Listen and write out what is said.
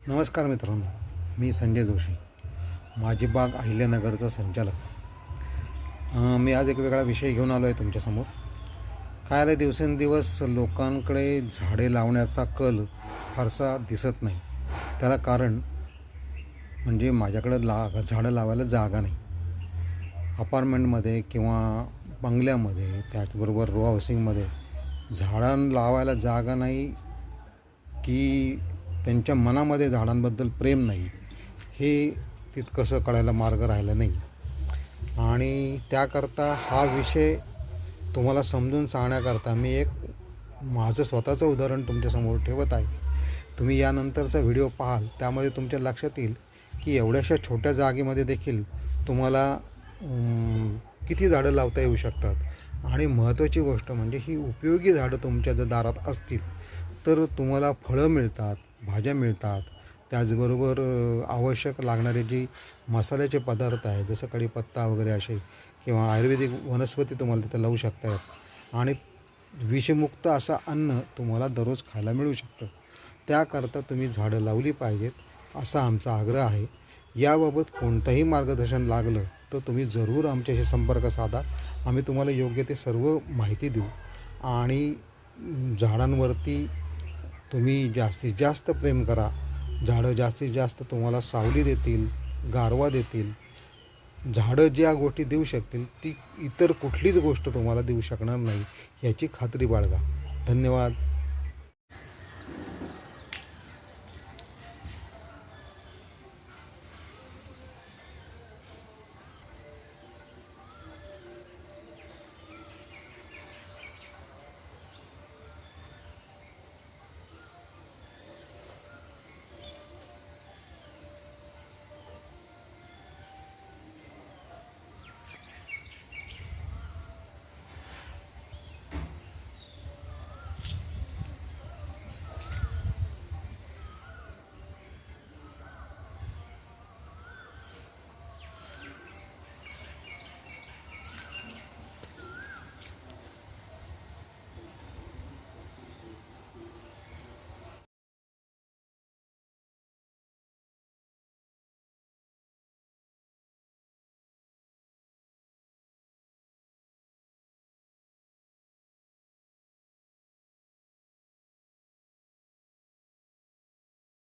नमस्कार मित्रांनो, मी संजय जोशी, माझी बाग अहिल्यानगरचा संचालक. मी आज एक वेगळा विषय घेऊन आलो आहे तुमच्यासमोर. काय आलं, दिवसेंदिवस लोकांकडे झाडे लावण्याचा कल फारसा दिसत नाही. त्याला कारण म्हणजे माझ्याकडं झाडं लावायला जागा नाही. अपार्टमेंटमध्ये किंवा बंगल्यामध्ये, त्याचबरोबर रो हाऊसिंगमध्ये झाडं लावायला जागा नाही की त्यांच्या मनामध्ये झाडांबद्दल प्रेम नाही, हे तितकंसं कळायला मार्ग राहिला नाही. आणि त्याकरता हा विषय तुम्हाला समजून सांगण्याकरता मी एक माझं स्वतःचं उदाहरण तुमच्यासमोर ठेवत आहे. तुम्ही यानंतरचा व्हिडिओ पाहाल, त्यामध्ये तुमच्या लक्षात येईल की एवढ्याशा छोट्या जागेमध्ये देखील तुम्हाला किती झाडं लावता येऊ शकतात. आणि महत्त्वाची गोष्ट म्हणजे ही उपयोगी झाडं तुमच्या जर दारात असतील तर तुम्हाला फळं मिळतात, भाज्या मिळतात. त्याचबरोबर आवश्यक लागणारे जी मसाल्याचे पदार्थ आहेत, जसं कढीपत्ता वगैरे असे, किंवा आयुर्वेदिक वनस्पती तुम्हाला तिथं लावू शकतात. आणि विषमुक्त असं अन्न तुम्हाला दररोज खायला मिळू शकतं. त्याकरता तुम्ही झाडं लावली पाहिजेत असा आमचा आग्रह आहे. याबाबत कोणतंही मार्गदर्शन लागलं तर तुम्ही जरूर आमच्याशी संपर्क साधा. आम्ही तुम्हाला योग्य ते सर्व माहिती देऊ. आणि झाडांवरती तुम्ही जास्तीत जास्त प्रेम करा. झाडं जास्तीत जास्त तुम्हाला सावली देतील, गारवा देतील. झाडं ज्या गोष्टी देऊ शकतील ती इतर कुठलीच गोष्ट तुम्हाला देऊ शकणार नाही, याची खात्री बाळगा. धन्यवाद.